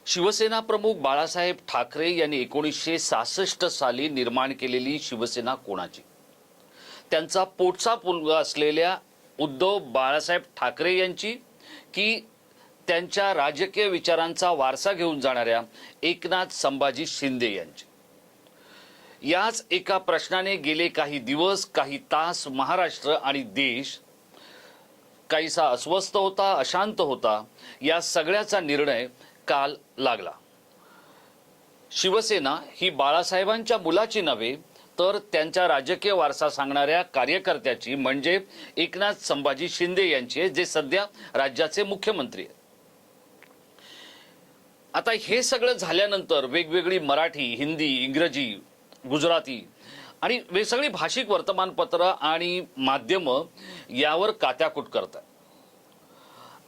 शिवसेना प्रमुख बाळासाहेब ठाकरे यांनी 1966 साली निर्माण केलेली शिवसेना कोणाची? त्यांचा पोटचा मुलगा असलेल्या उद्धव बाळासाहेब ठाकरे यांची की त्यांच्या राजकीय विचारांचा वारसा घेऊन जाणाऱ्या एकनाथ संभाजी शिंदे यांची? याच एका प्रश्नाने गेले काही दिवस काही तास महाराष्ट्र आणि देश काहीसा अस्वस्थ होता, अशांत होता. या सगळ्याचा निर्णय काल लागला. शिवसेना ही बाळासाहेबांच्या मुलाची नव्हे तर त्यांच्या राजकीय वारसा सांगणाऱ्या कार्यकर्त्याची म्हणजे एकनाथ संभाजी शिंदे यांची, जे सध्या राज्याचे मुख्यमंत्री आहेत. आता हे सगळं झाल्यानंतर वेगवेगळी मराठी, हिंदी, इंग्रजी, गुजराती आणि वेगवेगळी भाषिक वर्तमानपत्र आणि माध्यमं यावर कात्याकूट करतात.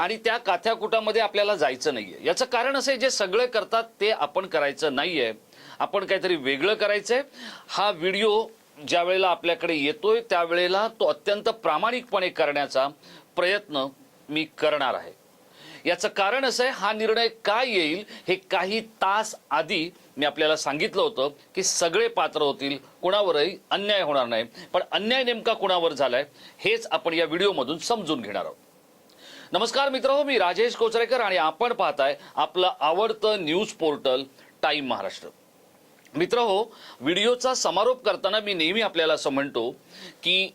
आणि त्या काथ्याकुटामध्ये आपल्याला जायचं नाहीये. याचं कारण असं आहे, जे सगळे करतात ते आपण करायचं नाहीये, आपण काहीतरी वेगळं करायचंय. हा व्हिडिओ ज्या वेळेला आपल्याकडे येतोय त्यावेळेला तो अत्यंत प्रामाणिकपणे करण्याचा प्रयत्न मी करणार आहे. याचं कारण असं आहे, हा निर्णय काय येईल हे काही तास आधी मी आपल्याला सांगितलं होतं की सगळे पात्र होतील, कुणावरही अन्याय होणार नाही. पण अन्याय नेमका कुणावर झालाय हेच आपण या व्हिडिओमधून समजून घेणार आहोत. नमस्कार मित्रांनो, मी राजेश कोचरेकर आणि आपण पाहताय आपलं आवडतं न्यूज पोर्टल टाइम महाराष्ट्र. मित्रांनो, व्हिडिओचा समारोप करताना मी नेहमी आपल्याला असं म्हणतो की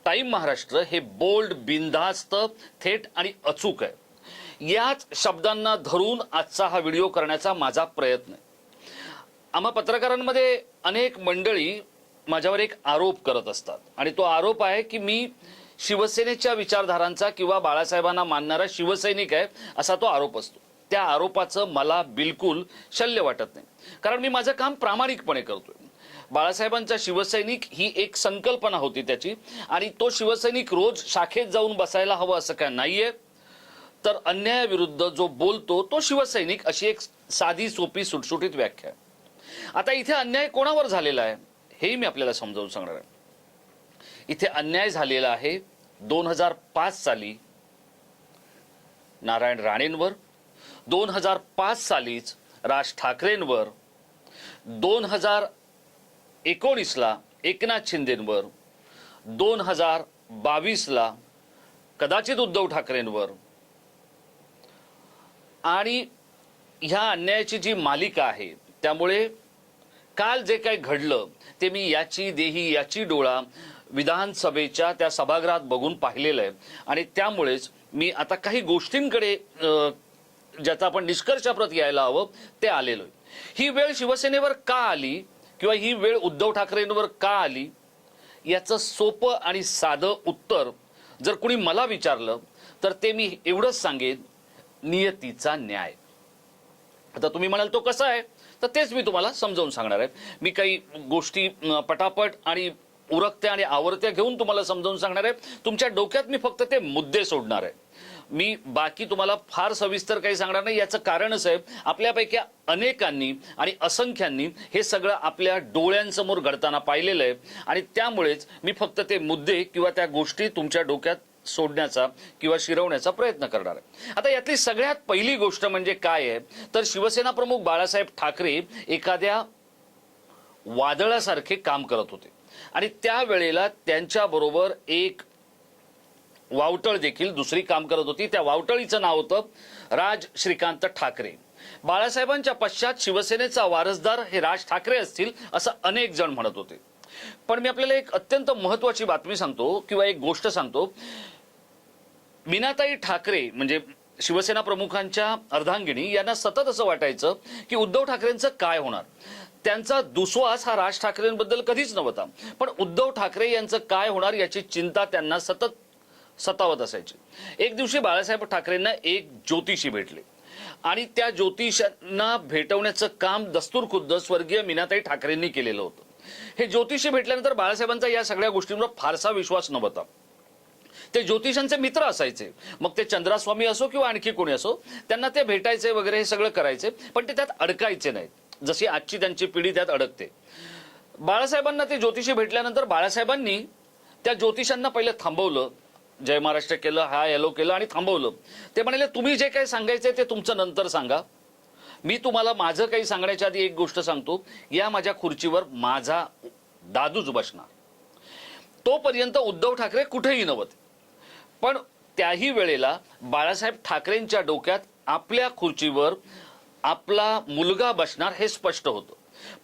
टाइम महाराष्ट्र हे बोल्ड, बिनधास्त, थेट आणि अचूक आहे. याच शब्दांना धरून आजचा हा व्हिडिओ करण्याचा माझा प्रयत्न आहे. आम्हा पत्रकारांमध्ये अनेक मंडळी माझ्यावर एक आरोप करत असतात आणि तो आरोप आहे की मी शिवसेनेच्या विचारधारांचा किंवा बाळासाहेबांना मानणारा शिवसैनिक आहे, असा तो आरोप असतो. त्या आरोपाचं मला बिलकुल शल्य वाटत नाही, कारण मी माझं काम प्रामाणिकपणे करतोय. बाळासाहेबांचा शिवसैनिक ही एक संकल्पना होती त्याची, आणि तो शिवसैनिक रोज शाखेत जाऊन बसायला हवं असं काय नाहीये. तर अन्यायाविरुद्ध जो बोलतो तो शिवसैनिक, अशी एक साधी सोपी सुटसुटीत व्याख्या आहे. आता इथे अन्याय कोणावर झालेला आहे हेही मी आपल्याला समजावून सांगणार आहे. इथे अन्याय झालेला आहे 2005 साली नारायण राणेंवर, 2005 सालीच राज ठाकरेंवर, 2019ला एकनाथ शिंदेंवर, 2022ला कदाचित उद्धव ठाकरेंवर. आणि ह्या अन्यायाची जी मालिका आहे, त्यामुळे काल जे काही घडलं ते मी याची देही याची डोळा विधानसभेच्या त्या सभागृहात बघून पाहिलेलं आहे. आणि त्यामुळेच मी आता काही गोष्टींकडे ज्याचा आपण निष्कर्षाप्रत यायला हवं ते आलेलो आहे. ही वेळ शिवसेनेवर का आली किंवा ही वेळ उद्धव ठाकरेंवर का आली याचं सोपं आणि साधं उत्तर जर कुणी मला विचारलं तर ते मी एवढंच सांगेन, नियतीचा न्याय. आता तुम्ही म्हणाल तो कसा आहे, तर तेच मी तुम्हाला समजावून सांगणार आहे. मी काही गोष्टी पटापट आणि उरकत्या आणि आवरत्या घेऊन तुम्हाला समजावून सांगणार आहे. तुमच्या डोक्यात मी फक्त ते मुद्दे सोडणार आहे. मी बाकी तुम्हाला फार सविस्तर काही सांगणार नाही. याचं कारणच आहे, आपल्यापैकी अनेकांनी आणि असंख्यांनी हे सगळं आपल्या डोळ्यांसमोर घडताना पाहिलेलं आहे. आणि त्यामुळेच मी फक्त ते मुद्दे किंवा त्या गोष्टी तुमच्या डोक्यात सोडण्याचा किंवा शिरवण्याचा प्रयत्न करणार आहे. आता यातली सगळ्यात पहिली गोष्ट म्हणजे काय आहे, तर शिवसेना प्रमुख बाळासाहेब ठाकरे एखाद्या वादळासारखे काम करत होते. आणि त्यावेळेला त्यांच्याबरोबर एक वावटळ देखील दुसरी काम करत होती. त्या वावटळीचं नाव होतं राज श्रीकांत ठाकरे. बाळासाहेबांच्या पश्चात शिवसेनेचा वारसदार हे राज ठाकरे असतील असं अनेक जण म्हणत होते. पण मी आपल्याला एक अत्यंत महत्वाची बातमी सांगतो किंवा एक गोष्ट सांगतो. मीनाताई ठाकरे म्हणजे शिवसेना प्रमुखांच्या अर्धांगिनी यांना सतत असं वाटायचं की उद्धव ठाकरेंचं काय होणार. त्यांचा दुस्वास हा राज ठाकरेंबद्दल कधीच नव्हता, पण उद्धव ठाकरे यांचं काय होणार याची चिंता त्यांना सतत सतावत असायची. एक दिवशी बाळासाहेब ठाकरेंना एक ज्योतिषी भेटले आणि त्या ज्योतिषांना भेटवण्याचं काम दस्तूरखुद्द स्वर्गीय मीनाताई ठाकरेंनी केलेलं होतं. हे ज्योतिषी भेटल्यानंतर बाळासाहेबांचा या सगळ्या गोष्टींवर फारसा विश्वास नव्हता. ते ज्योतिषांचे मित्र असायचे, मग ते चंद्रास्वामी असो किंवा आणखी कोणी असो, त्यांना ते भेटायचे वगैरे हे सगळं करायचे, पण ते त्यात अडकायचे नाहीत, जशी आजची त्यांची पिढी त्यात अडकते. बाळासाहेबांना ते ज्योतिषी भेटल्यानंतर बाळासाहेबांनी त्या ज्योतिषांना पहिले थांबवलं, जय महाराष्ट्र केलं, हाय हॅलो केलं आणि थांबवलं. ते म्हणाले, तुम्ही जे काही सांगायचे ते तुमचं नंतर सांगा, मी तुम्हाला माझं काही सांगण्याच्या आधी एक गोष्ट सांगतो, या माझ्या खुर्चीवर माझा दादूच बसणार. तोपर्यंत उद्धव ठाकरे कुठेही नव्हते. पण त्याही वेळेला बाळासाहेब ठाकरेंच्या डोक्यात आपल्या खुर्चीवर आपला मुलगा बसणार हे स्पष्ट होतं.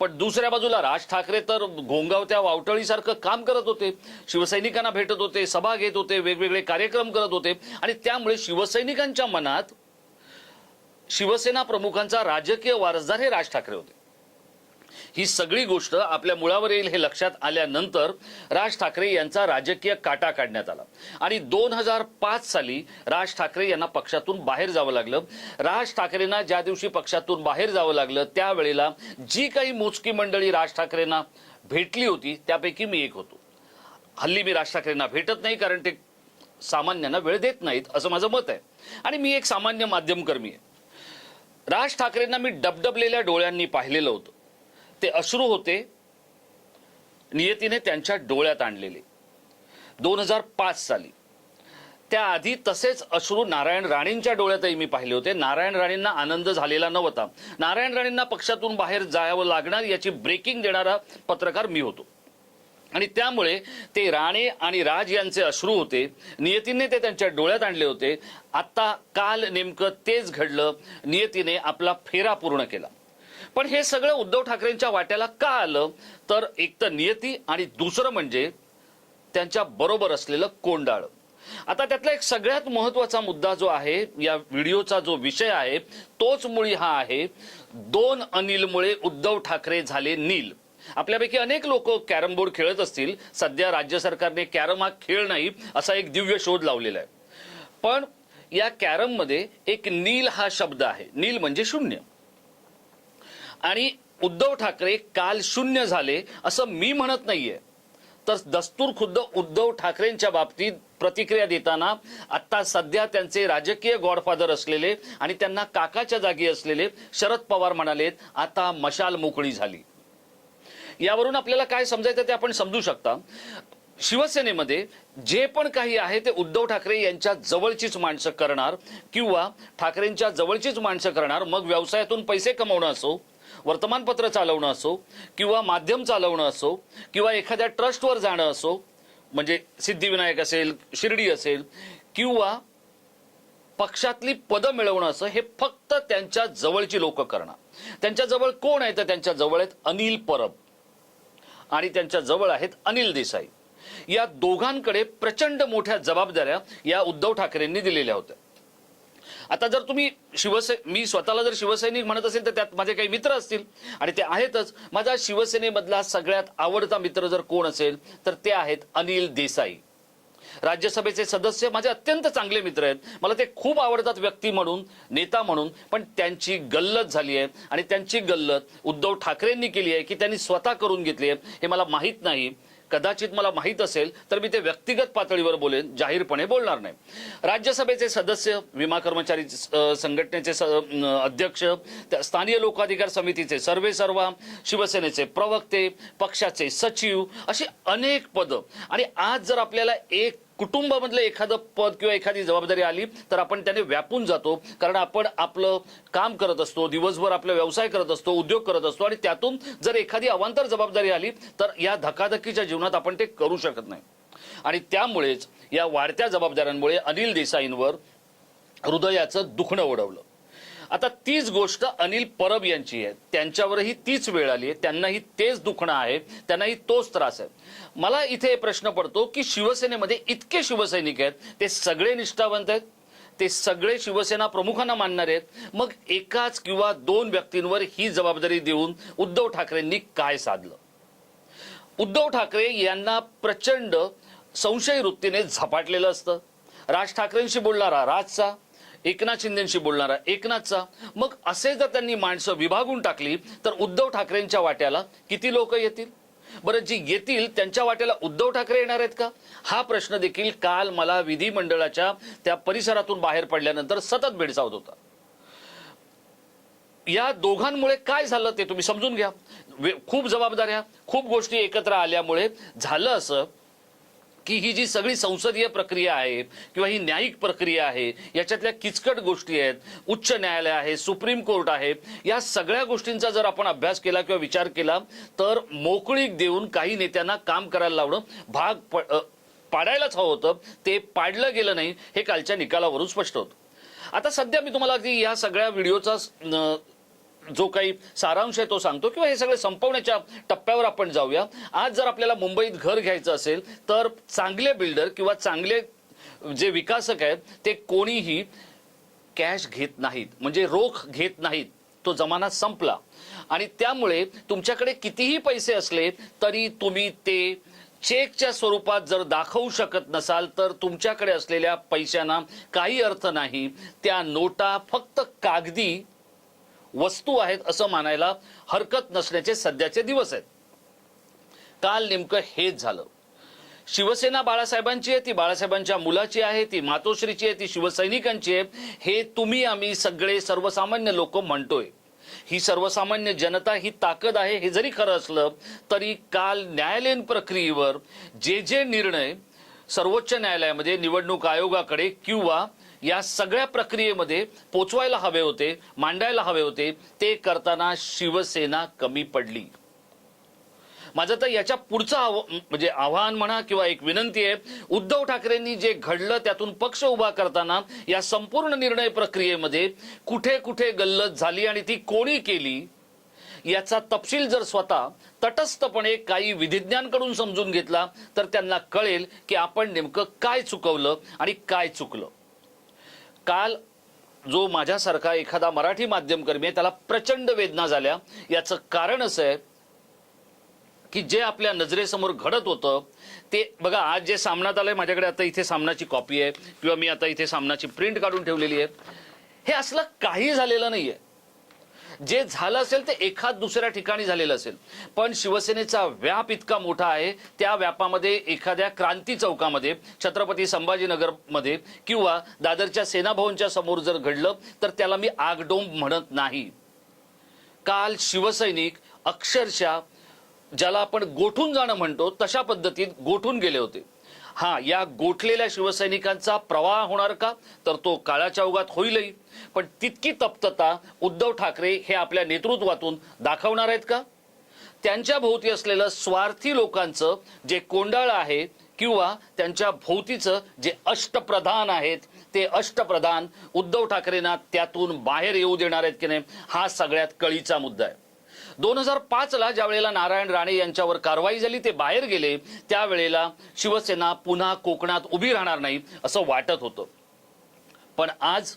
पण दुसऱ्या बाजूला राज ठाकरे तर घोंगावत्या वावटळीसारखं काम करत होते, शिवसैनिकांना भेटत होते, सभा घेत होते, वेगवेगळे कार्यक्रम करत होते आणि त्यामुळे शिवसैनिकांच्या मनात शिवसेना प्रमुखांचा राजकीय वारसदार हे राज ठाकरे होते. ही सगळी गोष्ट आपल्या मुळावर येईल हे लक्षात आल्यानंतर राज ठाकरे यांचा राजकीय काटा काढण्यात आला आणि 2005 साली राज ठाकरे यांना पक्षातून बाहेर जावं लागलं. राज ठाकरेंना ज्या दिवशी पक्षातून बाहेर जावं लागलं त्यावेळेला जी काही मोजकी मंडळी राज ठाकरेंना भेटली होती त्यापैकी मी एक होतो. हल्ली मी राज ठाकरेंना भेटत नाही कारण ते सामान्यांना वेळ देत नाहीत असं माझं मत आहे आणि मी एक सामान्य माध्यमकर्मी आहे. राज ठाकरेंना मी डबडबलेल्या डोळ्यांनी पाहिलेलं होतं. ते अश्रू होते नियतीने त्यांच्या डोळ्यात आणलेले 2005 साली. त्याआधी तसेच अश्रू नारायण राणेंच्या डोळ्यातही मी पाहिले होते. नारायण राणेंना आनंद झालेला नव्हता. नारायण राणेंना पक्षातून बाहेर जावं लागणार याची ब्रेकिंग देणारा पत्रकार मी होतो आणि त्यामुळे ते राणे आणि राज यांचे अश्रू होते. नियतीने ते त्यांच्या डोळ्यात आणले होते. आता काल नेमकं तेच घडलं. नियतीने आपला फेरा पूर्ण केला. पण हे सगळं उद्धव ठाकरेंच्या वाट्याला का आलं तर एक तर नियती आणि दुसरं म्हणजे त्यांच्या बरोबर असलेलं कोंडाळ. आता त्यातला एक सगळ्यात महत्वाचा मुद्दा जो आहे या व्हिडिओचा जो विषय आहे तोच मुळी हा आहे, 2 अनिलमुळे उद्धव ठाकरे झाले नील. आपल्यापैकी अनेक लोक कॅरम बोर्ड खेळत असतील. सध्या राज्य सरकारने कॅरम हा खेळ नाही असा एक दिव्य शोध लावलेला आहे. पण या कॅरम मध्ये एक नील हा शब्द आहे. नील म्हणजे शून्य. आणि उद्धव ठाकरे काल शून्य झाले असं मी म्हणत नाहीये, तर दस्तूर खुद्द उद्धव ठाकरेंच्या बाबतीत प्रतिक्रिया देताना आता सध्या त्यांचे राजकीय गॉडफादर असलेले आणि त्यांना काकाच्या जागी असलेले शरद पवार म्हणालेत आता मशाल मोकळी झाली. यावरून आपल्याला काय समजायचं ते आपण समजू शकता. शिवसेनेमध्ये जे पण काही आहे ते उद्धव ठाकरे यांच्या जवळचीच माणसं करणार किंवा ठाकरेंच्या जवळचीच माणसं करणार. मग व्यवसायातून पैसे कमवणं असो, वर्तमानपत्र चालवणं असो किंवा माध्यम चालवणं असो किंवा एखाद्या ट्रस्टवर जाणं असो, म्हणजे सिद्धिविनायक असेल, शिर्डी असेल किंवा पक्षातली पदं मिळवणं असं, हे फक्त त्यांच्या जवळची लोक करणार. त्यांच्या जवळ कोण आहे तर त्यांच्या जवळ आहेत अनिल परब आणि त्यांच्या जवळ आहेत अनिल देसाई. या दोघांकडे प्रचंड मोठ्या जबाबदाऱ्या या उद्धव ठाकरेंनी दिलेल्या होत्या. आता जर तुम्ही मी स्वतःला जर शिवसैनिक म्हणत असेल तर त्यात माझे काही मित्र असतील आणि ते आहेतच. माझा शिवसेनेमधला सगळ्यात आवडता मित्र जर कोण असेल तर ते आहेत अनिल देसाई. राज्यसभेचे सदस्य माझे अत्यंत चांगले मित्र आहेत. मला ते खूप आवडतात व्यक्ती म्हणून, नेता म्हणून. पण त्यांची गल्लत झाली आहे आणि त्यांची गल्लत उद्धव ठाकरेंनी केली आहे की त्यांनी स्वतः करून घेतली आहे हे मला माहीत नाही. कदाचित मला माहीत असेल तर मी ते व्यक्तिगत पातळीवर बोलेन, जाहीरपणे बोलणार नाही. राज्यसभेचे सदस्य, विमा कर्मचारी संघटनेचे अध्यक्ष, स्थानीय लोकाधिकार समितीचे सर्वेसर्वा, शिवसेनेचे प्रवक्ते, पक्षाचे सचिव, अशी अनेक पदं. आणि आज जर आपल्याला एक कुटुंबामधलं एखादं पद किंवा एखादी जबाबदारी आली तर आपण त्याने व्यापून जातो. कारण आपण आपलं काम करत असतो, दिवसभर आपला व्यवसाय करत असतो, उद्योग करत असतो आणि त्यातून जर एखादी अवांतर जबाबदारी आली तर या धकाधकीच्या जीवनात आपण ते करू शकत नाही. आणि त्यामुळेच या वाढत्या जबाबदाऱ्यांमुळे अनिल देसाईंवर हृदयाचं दुखणं ओढवलं. आता तीच गोष्ट अनिल परब यांची आहे. त्यांच्यावरही तीच वेळ आली आहे. त्यांनाही तेच दुखणं आहे, त्यांनाही तोच त्रास आहे. मला इथे प्रश्न पडतो की शिवसेनेमध्ये इतके शिवसैनिक आहेत, ते सगळे निष्ठावंत आहेत, ते सगळे शिवसेना प्रमुखांना मानणारे आहेत. मग एकाच किंवा 2 व्यक्तींवर ही जबाबदारी देऊन उद्धव ठाकरेंनी काय साधलं? उद्धव ठाकरे यांना प्रचंड संशय वृत्तीने झपाटलेलं असतं. राज ठाकरेंशी बोलणारा राजचा, एकनाथ शिंदेशी बोलणारा एकनाथचा. मग असे जर त्यांनी माणसं विभागून टाकली तर उद्धव ठाकरेंच्या वाट्याला किती लोक येतील? बरं, जी येतील त्यांच्या वाट्याला उद्धव ठाकरे येणार आहेत का? हा प्रश्न देखील काल मला विधिमंडळाच्या त्या परिसरातून बाहेर पडल्यानंतर सतत भेडसावत होता. या दोघांमुळे काय झालं ते तुम्ही समजून घ्या. खूप जबाबदाऱ्या, खूप गोष्टी एकत्र आल्यामुळे झालं असं की ही जी सगळी संसदीय प्रक्रिया आहे किंवा ही न्यायिक प्रक्रिया आहे, याच्यातल्या किचकट गोष्टी आहेत, उच्च न्यायालय आहे, सुप्रीम कोर्ट आहे, या सगळ्या गोष्टींचा जर आपण अभ्यास केला किंवा विचार केला तर मोकळीक देऊन काही नेत्यांना काम करायला लावणं पाडायलाच हवं होतं. ते पाडलं गेलं नाही, हे कालच्या निकालावरून स्पष्ट होतं. आता सध्या मी तुम्हाला अगदी या सगळ्या व्हिडिओचा जो काही सारांश आहे तो सांगतो किंवा हे सगळे संपवण्याच्या टप्प्यावर आपण जाऊया. आज जर आपल्याला मुंबईत घर घ्यायचं असेल तर चांगले बिल्डर किंवा चांगले जे विकासक आहेत ते कोणीही कॅश घेत नाहीत, म्हणजे रोख घेत नाहीत. तो जमाना संपला आणि त्यामुळे तुमच्याकडे कितीही पैसे असले तरी तुम्ही ते चेकच्या स्वरूपात जर दाखवू शकत नसाल तर तुमच्याकडे असलेल्या पैशांना काही अर्थ नाही. त्या नोटा फक्त कागदी वस्तू आहेत असं मानायला हरकत नसण्याचे सध्याचे दिवस आहेत. काल नेमकं हेच झालं. शिवसेना बाळासाहेबांची आहे, ती बाळासाहेबांच्या मुलाची आहे, ती मातोश्रीची आहे, ती शिवसैनिकांची आहे, हे तुम्ही आम्ही सगळे सर्वसामान्य लोक म्हणतोय. ही सर्वसामान्य जनता ही ताकद आहे हे जरी खरं असलं तरी काल न्यायालयीन प्रक्रियेवर जे निर्णय सर्वोच्च न्यायालयामध्ये निवडणूक आयोगाकडे किंवा या सगळ्या प्रक्रियेमध्ये पोचवायला हवे होते, मांडायला हवे होते, ते करताना शिवसेना कमी पडली. माझं तर याच्या पुढचं म्हणजे आव्हान म्हणा किंवा एक विनंती आहे, उद्धव ठाकरेंनी जे घडलं त्यातून पक्ष उभा करताना या संपूर्ण निर्णय प्रक्रियेमध्ये कुठे कुठे गल्लत झाली आणि ती कोणी केली याचा तपशील जर स्वतः तटस्थपणे काही विधिज्ञांकडून समजून घेतला तर त्यांना कळेल की आपण नेमकं काय चुकवलं आणि काय चुकलं. काल जो माझ्यासारखा एखादा मराठी माध्यमकर्मी आहे त्याला प्रचंड वेदना झाल्या. याचं कारण असं आहे की जे आपल्या नजरेसमोर घडत होतं ते बघा. आज जे सामनात आलंय, माझ्याकडे आता इथे सामनाची कॉपी आहे किंवा मी आता इथे सामनाची प्रिंट काढून ठेवलेली आहे. हे असलं काही झालेलं नाहीये. जे झालं असेल ते एखाद दुसऱ्या ठिकाणी झालेलं असेल, पण शिवसेनेचा व्याप इतका मोठा आहे. त्या व्यापामध्ये एखाद्या क्रांती चौकामध्ये, छत्रपती संभाजीनगरमध्ये किंवा दादरच्या सेना भवनच्या समोर जर घडलं तर त्याला मी आगडोंब म्हणत नाही. काल शिवसैनिक अक्षरशः ज्याला आपण गोठून जाणं म्हणतो तशा पद्धतीत गोठून गेले होते. हा, या गोठलेल्या शिवसैनिकांचा प्रवाह होणार का, तर तो काळाच्या ओघात होईलही, पण तितकी तप्तता उद्धव ठाकरे हे आपल्या नेतृत्वातून दाखवणार आहेत का? त्यांच्या भोवती असलेलं स्वार्थी लोकांचं जे कोंडाळ आहे किंवा त्यांच्या भोवतीचं जे अष्टप्रधान आहेत ते अष्टप्रधान उद्धव ठाकरेंना त्यातून बाहेर येऊ देणार आहेत की नाही, हा सगळ्यात कळीचा मुद्दा आहे. 2005ला ज्या वेळेला नारायण राणे यांच्यावर कारवाई झाली, ते बाहेर गेले, त्यावेळेला शिवसेना पुन्हा कोकणात उभी राहणार नाही असं वाटत होतं. पण आज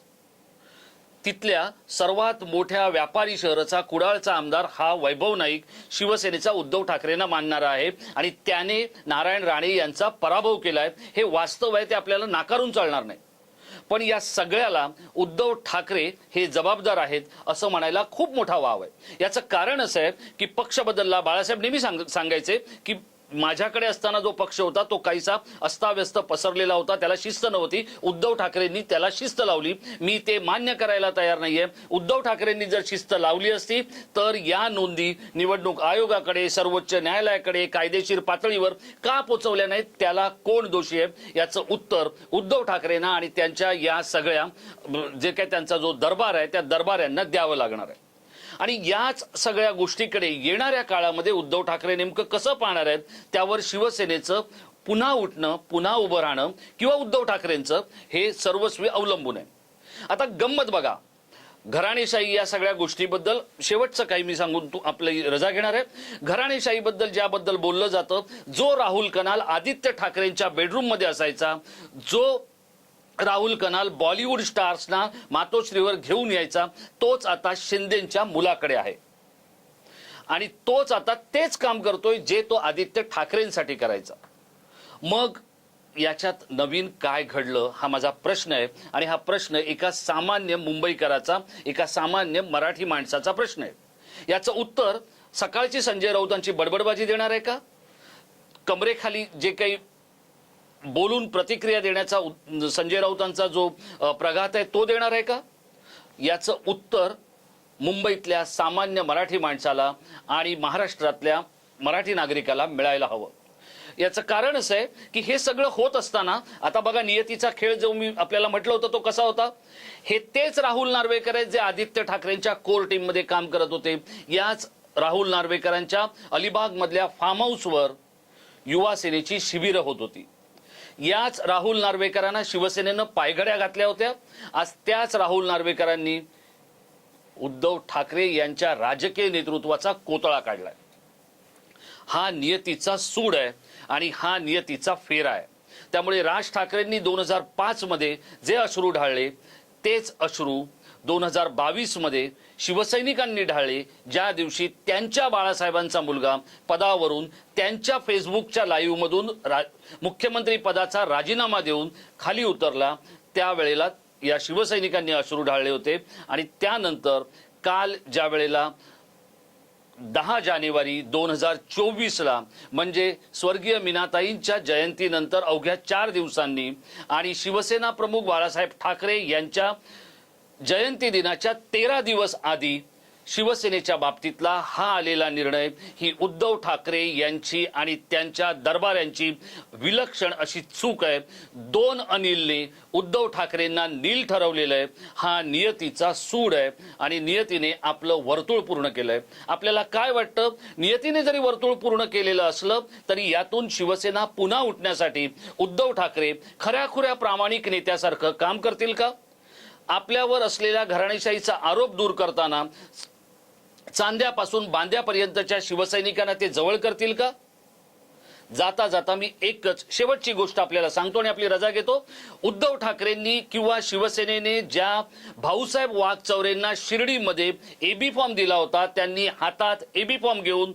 तिथल्या सर्वात मोठ्या व्यापारी शहराचा कुडाळचा आमदार हा वैभव नाईक शिवसेनेचा उद्धव ठाकरेंना मानणारा आहे आणि त्याने नारायण राणे यांचा पराभव केलाय. हे वास्तव आहे, ते आपल्याला नाकारून चालणार नाही. पण या सगळ्याला उद्धव ठाकरे हे जबाबदार आहेत असं म्हणायला खूप मोठा वाव आहे. याचं कारण असं आहे की पक्ष बदलला. बाळासाहेब नेहमी सांगायचे की माझ्याकडे असताना जो पक्ष होता तो काहीसा अस्ताव्यस्त पसरलेला होता, त्याला शिस्त नव्हती. उद्धव ठाकरेंनी त्याला शिस्त लावली. मी ते मान्य करायला तयार नाहीये. उद्धव ठाकरेंनी जर शिस्त लावली असती तर या नोंदी निवडणूक आयोगाकडे, सर्वोच्च न्यायालयाकडे कायदेशीर पातळीवर का पोचवल्या नाहीत, त्याला कोण दोषी आहे याचं उत्तर उद्धव ठाकरेंना आणि त्यांच्या या सगळ्या जे काही त्यांचा जो दरबार आहे त्या दरबाऱ्यांना द्यावं लागणार आहे. आणि याच सगळ्या गोष्टीकडे येणाऱ्या काळामध्ये उद्धव ठाकरे नेमकं कसं पाहणार आहेत त्यावर शिवसेनेचं पुन्हा उठणं, पुन्हा उभं राहणं किंवा उद्धव ठाकरेंचं हे सर्वस्वी अवलंबून आहे. आता गंमत बघा, घराणेशाही या सगळ्या गोष्टीबद्दल शेवटचं काही मी सांगून आपली रजा घेणार आहे. घराणेशाहीबद्दल ज्याबद्दल बोललं जातं, जो राहुल कनाल आदित्य ठाकरेंच्या बेडरूम मध्ये असायचा, जो राहुल कनाल बॉलिवूड स्टार्सना मातोश्रीवर घेऊन यायचा, तोच आता शिंदेच्या मुलाकडे आहे आणि तोच आता तेच काम करतोय जे तो आदित्य ठाकरेंसाठी करायचा. मग याच्यात नवीन काय घडलं हा माझा प्रश्न आहे आणि हा प्रश्न एका सामान्य मुंबईकराचा, एका सामान्य मराठी माणसाचा प्रश्न आहे. याचं उत्तर सकाळची संजय राऊतांची बडबडबाजी देणार आहे का? कमरेखाली जे काही बोलून प्रतिक्रिया देण्याचा संजय राऊतांचा जो प्रघात आहे तो देणार आहे का? याचं उत्तर मुंबईतल्या सामान्य मराठी माणसाला आणि महाराष्ट्रातल्या मराठी नागरिकाला मिळायला हवं. याचं कारण असं आहे की हे सगळं होत असताना आता बघा नियतीचा खेळ जो मी आपल्याला म्हटलं होतं तो कसा होता. हे तेच राहुल नार्वेकर आहेत जे आदित्य ठाकरेंच्या कोर टीम मध्ये काम करत होते. याच राहुल नार्वेकरांच्या अलिबाग मधल्या फार्म हाऊसवर युवा सेनेची शिबिरं होत होती. याच राहुल नार्वेकरांना शिवसेनेनं पायघड्या घातल्या होत्या. आज त्याच राहुल नार्वेकरांनी उद्धव ठाकरे यांच्या राजकीय नेतृत्वाचा कोतळा काढलाय. हा नियतीचा सूड आहे आणि हा नियतीचा फेरा आहे. त्यामुळे राज ठाकरेंनी 2005 मध्ये जे अश्रू ढाळले तेच अश्रू 2022 मध्ये शिवसैनिकांनी ढाळले, ज्या दिवशी त्यांच्या बाळासाहेबांचा मुलगा पदावरून त्यांच्या फेसबुकच्या लाईव्ह मधून मुख्यमंत्री पदाचा राजीनामा देऊन खाली उतरला. त्यावेळेला या शिवसैनिकांनी अश्रू ढाळले होते. आणि त्यानंतर काल ज्या वेळेला 10 जानेवारी 2024ला म्हणजे स्वर्गीय मीनाताईंच्या जयंतीनंतर अवघ्या 4 दिवसांनी आणि शिवसेना प्रमुख बाळासाहेब ठाकरे यांच्या जयंती दिनाच्या 13 दिवस आधी शिवसेनेच्या बाबतीतला हा आलेला निर्णय ही उद्धव ठाकरे यांची आणि त्यांच्या दरबाऱ्यांची विलक्षण अशी चूक आहे. 2 अनिलने उद्धव ठाकरेंना नील ठरवलेलं आहे. हा नियतीचा सूड आहे आणि नियतीने आपलं वर्तुळ पूर्ण केलंय. आपल्याला काय वाटतं, नियतीने जरी वर्तुळ पूर्ण केलेलं असलं तरी यातून शिवसेना पुन्हा उठण्यासाठी उद्धव ठाकरे खऱ्याखुऱ्या प्रामाणिक नेत्यासारखं काम करतील का? आपल्यावर असलेल्या घराणेशाहीचा आरोप दूर करताना चांद्यापासून बांद्यापर्यंतच्या शिवसैनिकांना ते जवळ करतील का? जाता जाता मी एकच शेवटची गोष्ट आपल्याला सांगतो आणि आपली रजा घेतो. उद्धव ठाकरेंनी किंवा शिवसेनेने ज्या भाऊसाहेब वाघचौरेंना शिर्डीमध्ये एबी फॉर्म दिला होता, त्यांनी हातात एबी फॉर्म घेऊन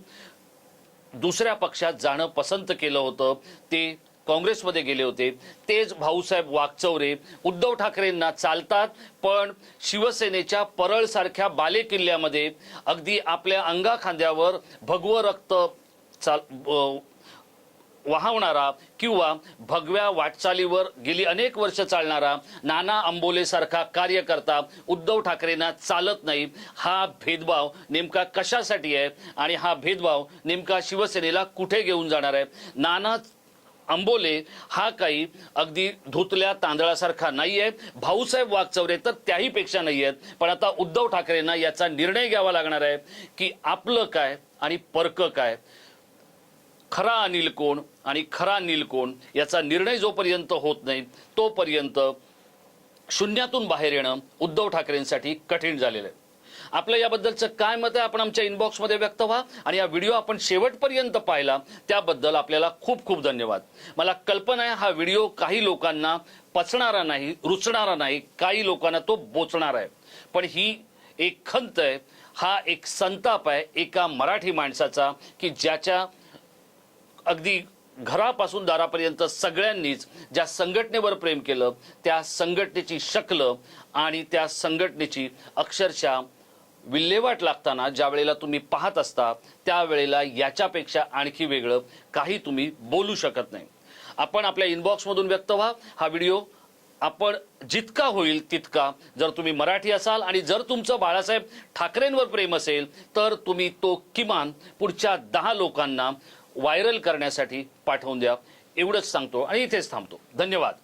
दुसऱ्या पक्षात जाणं पसंत केलं होतं. ते काँग्रेसमध्ये गेले होते. तेच भाऊसाहेब वाघचौरे उद्धव ठाकरेंना चालतात, पण शिवसेनेच्या परळ सारख्या बालेकिल्ल्यामध्ये अगदी आपल्या अंगाखांद्यावर भगवं रक्त वाहवणारा किंवा भगव्या वाटचालीवर गेली अनेक वर्ष चालणारा नाना अंबोले सारखा कार्यकर्ता उद्धव ठाकरेंना चालत नाही. हा भेदभाव नेमका कशासाठी आहे आणि हा भेदभाव नेमका शिवसेनेला कुठे घेऊन जाणार आहे? नाना अंबोले हा काही अगदी धुतल्या तांदळासारखा नाहीये. भाऊसाहेब वाघचौरे तर त्याही पेक्षा नाही आहेत. पण आता उद्धव ठाकरेंना याचा निर्णय घ्यावा लागणार आहे की आपलं काय आणि परक काय, खरा अनिल कोण आणि खरा नील कोण, याचा निर्णय जोपर्यंत होत नाही तोपर्यंत शून्यातून बाहेर येणं उद्धव ठाकरेंसाठी कठीण झालेलं आहे. आपलं याबद्दलचं काय मत आहे आपण आमच्या इनबॉक्समध्ये व्यक्त व्हा. आणि हा व्हिडिओ आपण शेवटपर्यंत पाहिला त्याबद्दल आपल्याला खूप खूप धन्यवाद. मला कल्पना आहे हा व्हिडिओ काही लोकांना पचणारा नाही, रुचणारा नाही, काही लोकांना तो बोचणार आहे. पण ही एक खंत आहे, हा एक संताप आहे एका मराठी माणसाचा की ज्याच्या अगदी घरापासून दारापर्यंत सगळ्यांनीच ज्या संघटनेवर प्रेम केलं त्या संघटनेची शक्ल आणि त्या संघटनेची अक्षरशः विल्हेवाट लागताना ज्या वेळेला तुम्ही पाहत असता त्यावेळेला याच्यापेक्षा आणखी वेगळं काही तुम्ही बोलू शकत नाही. आपण आपल्या इनबॉक्समधून व्यक्त व्हा. हा व्हिडिओ आपण जितका होईल तितका, जर तुम्ही मराठी असाल आणि जर तुमचं बाळासाहेब ठाकरेंवर प्रेम असेल तर तुम्ही तो किमान पुढच्या 10 लोकांना व्हायरल करण्यासाठी पाठवून द्या. एवढंच सांगतो आणि इथेच थांबतो. धन्यवाद.